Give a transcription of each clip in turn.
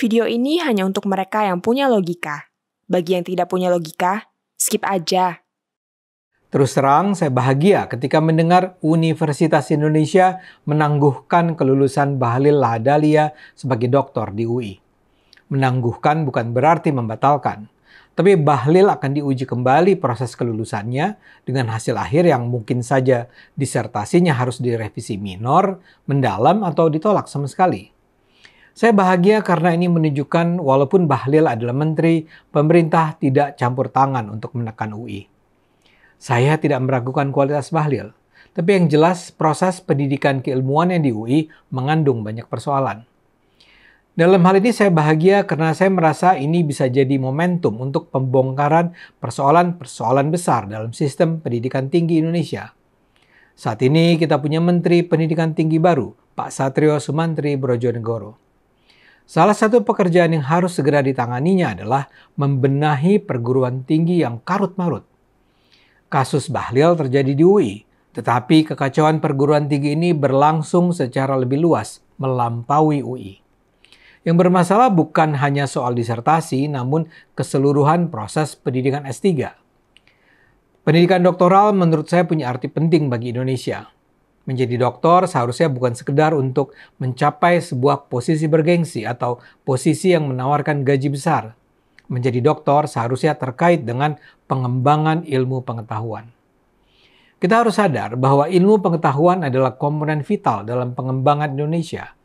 Video ini hanya untuk mereka yang punya logika. Bagi yang tidak punya logika, skip aja. Terus terang, saya bahagia ketika mendengar Universitas Indonesia menangguhkan kelulusan Bahlil Lahadalia sebagai doktor di UI. Menangguhkan bukan berarti membatalkan, tapi Bahlil akan diuji kembali proses kelulusannya dengan hasil akhir yang mungkin saja disertasinya harus direvisi minor, mendalam, atau ditolak sama sekali. Saya bahagia karena ini menunjukkan walaupun Bahlil adalah menteri, pemerintah tidak campur tangan untuk menekan UI. Saya tidak meragukan kualitas Bahlil, tapi yang jelas proses pendidikan keilmuan yang di UI mengandung banyak persoalan. Dalam hal ini saya bahagia karena saya merasa ini bisa jadi momentum untuk pembongkaran persoalan-persoalan besar dalam sistem pendidikan tinggi Indonesia. Saat ini kita punya Menteri Pendidikan Tinggi baru, Pak Satrio Sumantri Brodjonegoro. Salah satu pekerjaan yang harus segera ditanganinya adalah membenahi perguruan tinggi yang karut-marut. Kasus Bahlil terjadi di UI, tetapi kekacauan perguruan tinggi ini berlangsung secara lebih luas, melampaui UI. Yang bermasalah bukan hanya soal disertasi, namun keseluruhan proses pendidikan S3. Pendidikan doktoral menurut saya punya arti penting bagi Indonesia. Menjadi doktor seharusnya bukan sekedar untuk mencapai sebuah posisi bergengsi atau posisi yang menawarkan gaji besar. Menjadi doktor seharusnya terkait dengan pengembangan ilmu pengetahuan. Kita harus sadar bahwa ilmu pengetahuan adalah komponen vital dalam pengembangan Indonesia.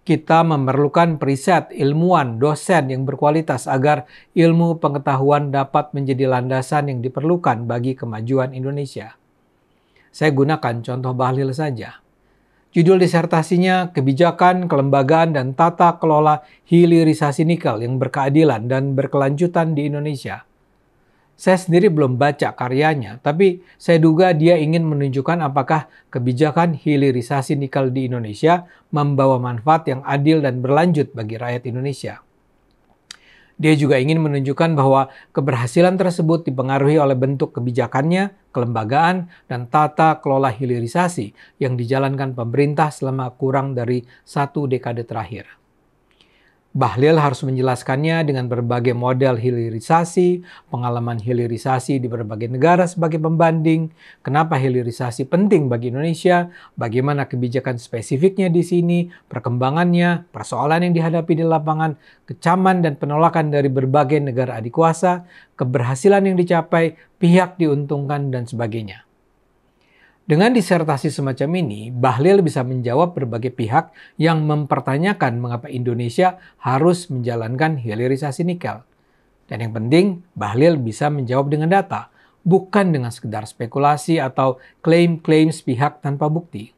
Kita memerlukan periset, ilmuwan, dosen yang berkualitas agar ilmu pengetahuan dapat menjadi landasan yang diperlukan bagi kemajuan Indonesia. Saya gunakan contoh Bahlil saja. Judul disertasinya Kebijakan, Kelembagaan, dan Tata Kelola Hilirisasi Nikel yang Berkeadilan dan Berkelanjutan di Indonesia. Saya sendiri belum baca karyanya, tapi saya duga dia ingin menunjukkan apakah kebijakan hilirisasi nikel di Indonesia membawa manfaat yang adil dan berlanjut bagi rakyat Indonesia. Dia juga ingin menunjukkan bahwa keberhasilan tersebut dipengaruhi oleh bentuk kebijakannya, kelembagaan, dan tata kelola hilirisasi yang dijalankan pemerintah selama kurang dari 1 dekade terakhir. Bahlil harus menjelaskannya dengan berbagai model hilirisasi, pengalaman hilirisasi di berbagai negara sebagai pembanding, kenapa hilirisasi penting bagi Indonesia, bagaimana kebijakan spesifiknya di sini, perkembangannya, persoalan yang dihadapi di lapangan, kecaman dan penolakan dari berbagai negara adikuasa, keberhasilan yang dicapai, pihak diuntungkan, dan sebagainya. Dengan disertasi semacam ini, Bahlil bisa menjawab berbagai pihak yang mempertanyakan mengapa Indonesia harus menjalankan hilirisasi nikel. Dan yang penting, Bahlil bisa menjawab dengan data, bukan dengan sekedar spekulasi atau klaim-klaim pihak tanpa bukti.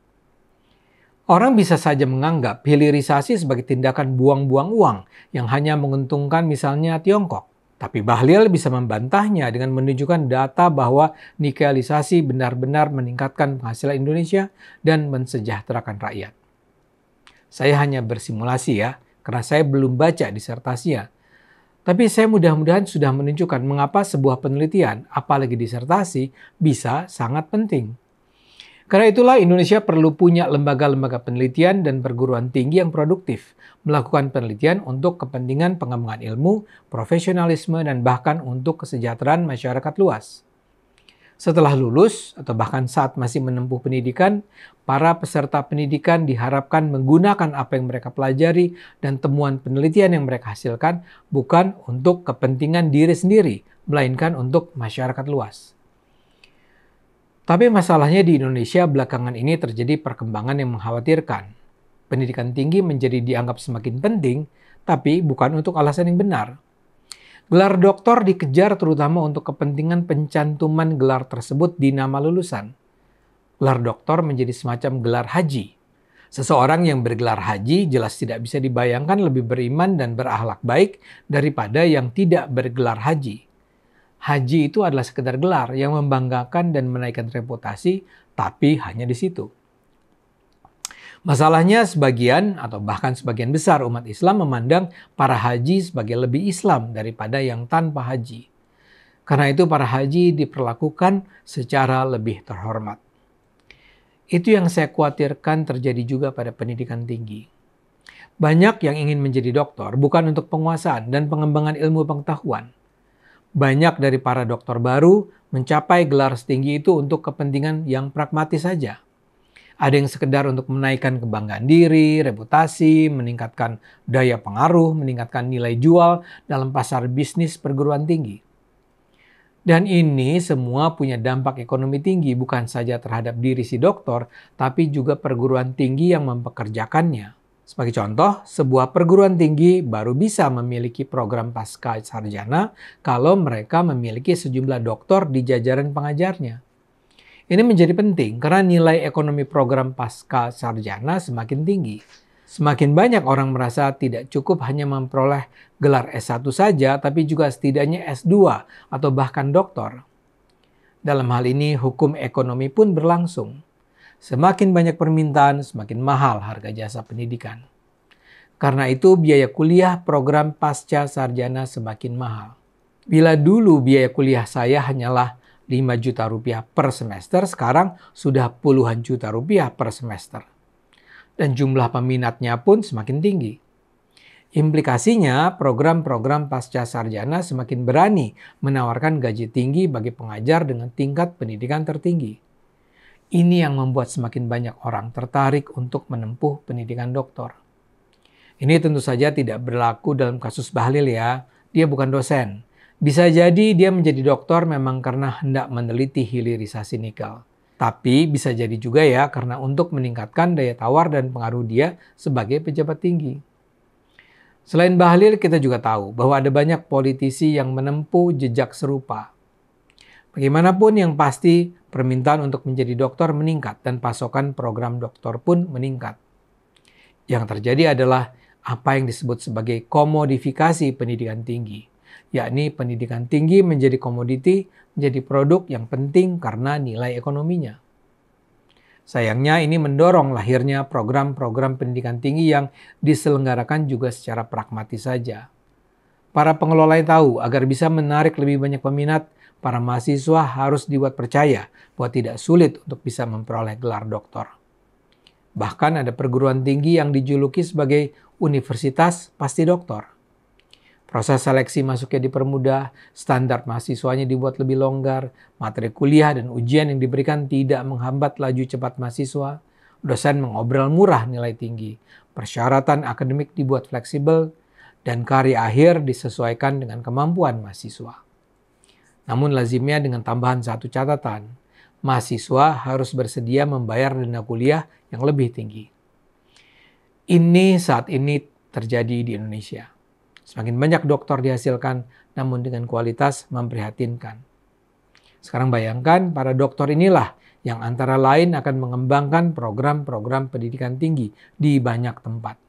Orang bisa saja menganggap hilirisasi sebagai tindakan buang-buang uang yang hanya menguntungkan misalnya Tiongkok. Tapi Bahlil bisa membantahnya dengan menunjukkan data bahwa nikelisasi benar-benar meningkatkan penghasilan Indonesia dan mensejahterakan rakyat. Saya hanya bersimulasi ya, karena saya belum baca disertasinya. Tapi saya mudah-mudahan sudah menunjukkan mengapa sebuah penelitian, apalagi disertasi, bisa sangat penting. Karena itulah Indonesia perlu punya lembaga-lembaga penelitian dan perguruan tinggi yang produktif, melakukan penelitian untuk kepentingan pengembangan ilmu, profesionalisme, dan bahkan untuk kesejahteraan masyarakat luas. Setelah lulus, atau bahkan saat masih menempuh pendidikan, para peserta pendidikan diharapkan menggunakan apa yang mereka pelajari dan temuan penelitian yang mereka hasilkan bukan untuk kepentingan diri sendiri, melainkan untuk masyarakat luas. Tapi masalahnya di Indonesia belakangan ini terjadi perkembangan yang mengkhawatirkan. Pendidikan tinggi menjadi dianggap semakin penting, tapi bukan untuk alasan yang benar. Gelar doktor dikejar terutama untuk kepentingan pencantuman gelar tersebut di nama lulusan. Gelar doktor menjadi semacam gelar haji. Seseorang yang bergelar haji jelas tidak bisa dibayangkan lebih beriman dan berakhlak baik daripada yang tidak bergelar haji. Haji itu adalah sekedar gelar yang membanggakan dan menaikkan reputasi, tapi hanya di situ. Masalahnya sebagian atau bahkan sebagian besar umat Islam memandang para haji sebagai lebih Islam daripada yang tanpa haji. Karena itu para haji diperlakukan secara lebih terhormat. Itu yang saya khawatirkan terjadi juga pada pendidikan tinggi. Banyak yang ingin menjadi dokter bukan untuk penguasaan dan pengembangan ilmu pengetahuan. Banyak dari para dokter baru mencapai gelar setinggi itu untuk kepentingan yang pragmatis saja. Ada yang sekedar untuk menaikkan kebanggaan diri, reputasi, meningkatkan daya pengaruh, meningkatkan nilai jual dalam pasar bisnis perguruan tinggi. Dan ini semua punya dampak ekonomi tinggi bukan saja terhadap diri si dokter, tapi juga perguruan tinggi yang mempekerjakannya. Sebagai contoh, sebuah perguruan tinggi baru bisa memiliki program pasca sarjana kalau mereka memiliki sejumlah doktor di jajaran pengajarnya. Ini menjadi penting karena nilai ekonomi program pasca sarjana semakin tinggi. Semakin banyak orang merasa tidak cukup hanya memperoleh gelar S1 saja, tapi juga setidaknya S2 atau bahkan doktor. Dalam hal ini, hukum ekonomi pun berlangsung. Semakin banyak permintaan, semakin mahal harga jasa pendidikan. Karena itu, biaya kuliah program pasca sarjana semakin mahal. Bila dulu biaya kuliah saya hanyalah 5 juta rupiah per semester, sekarang sudah puluhan juta rupiah per semester. Dan jumlah peminatnya pun semakin tinggi. Implikasinya, program-program pasca sarjana semakin berani menawarkan gaji tinggi bagi pengajar dengan tingkat pendidikan tertinggi. Ini yang membuat semakin banyak orang tertarik untuk menempuh pendidikan doktor. Ini tentu saja tidak berlaku dalam kasus Bahlil ya, dia bukan dosen. Bisa jadi dia menjadi doktor memang karena hendak meneliti hilirisasi nikel. Tapi bisa jadi juga ya karena untuk meningkatkan daya tawar dan pengaruh dia sebagai pejabat tinggi. Selain Bahlil, kita juga tahu bahwa ada banyak politisi yang menempuh jejak serupa. Bagaimanapun yang pasti, permintaan untuk menjadi dokter meningkat dan pasokan program doktor pun meningkat. Yang terjadi adalah apa yang disebut sebagai komodifikasi pendidikan tinggi, yakni pendidikan tinggi menjadi komoditi, menjadi produk yang penting karena nilai ekonominya. Sayangnya ini mendorong lahirnya program-program pendidikan tinggi yang diselenggarakan juga secara pragmatis saja. Para pengelola tahu agar bisa menarik lebih banyak peminat, para mahasiswa harus dibuat percaya bahwa tidak sulit untuk bisa memperoleh gelar doktor. Bahkan ada perguruan tinggi yang dijuluki sebagai universitas pasti doktor. Proses seleksi masuknya dipermudah, standar mahasiswanya dibuat lebih longgar, materi kuliah dan ujian yang diberikan tidak menghambat laju cepat mahasiswa, dosen mengobrol murah nilai tinggi, persyaratan akademik dibuat fleksibel, dan karya akhir disesuaikan dengan kemampuan mahasiswa. Namun lazimnya dengan tambahan satu catatan, mahasiswa harus bersedia membayar dana kuliah yang lebih tinggi. Ini saat ini terjadi di Indonesia. Semakin banyak dokter dihasilkan, namun dengan kualitas memprihatinkan. Sekarang bayangkan para dokter inilah yang antara lain akan mengembangkan program-program pendidikan tinggi di banyak tempat.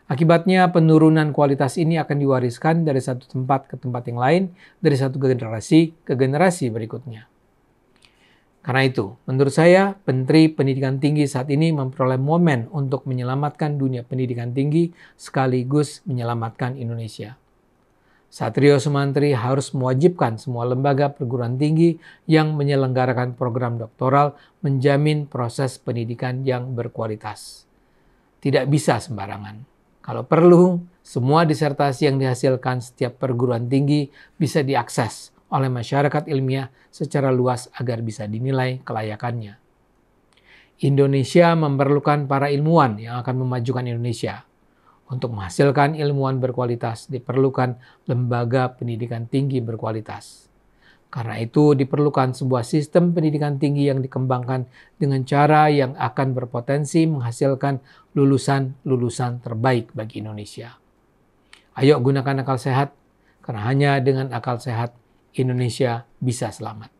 Akibatnya penurunan kualitas ini akan diwariskan dari satu tempat ke tempat yang lain, dari satu generasi ke generasi berikutnya. Karena itu, menurut saya, Menteri Pendidikan Tinggi saat ini memperoleh momen untuk menyelamatkan dunia pendidikan tinggi sekaligus menyelamatkan Indonesia. Satrio Sumantri harus mewajibkan semua lembaga perguruan tinggi yang menyelenggarakan program doktoral menjamin proses pendidikan yang berkualitas. Tidak bisa sembarangan. Kalau perlu, semua disertasi yang dihasilkan setiap perguruan tinggi bisa diakses oleh masyarakat ilmiah secara luas agar bisa dinilai kelayakannya. Indonesia memerlukan para ilmuwan yang akan memajukan Indonesia. Untuk menghasilkan ilmuwan berkualitas diperlukan lembaga pendidikan tinggi berkualitas. Karena itu diperlukan sebuah sistem pendidikan tinggi yang dikembangkan dengan cara yang akan berpotensi menghasilkan lulusan-lulusan terbaik bagi Indonesia. Ayo gunakan akal sehat, karena hanya dengan akal sehat Indonesia bisa selamat.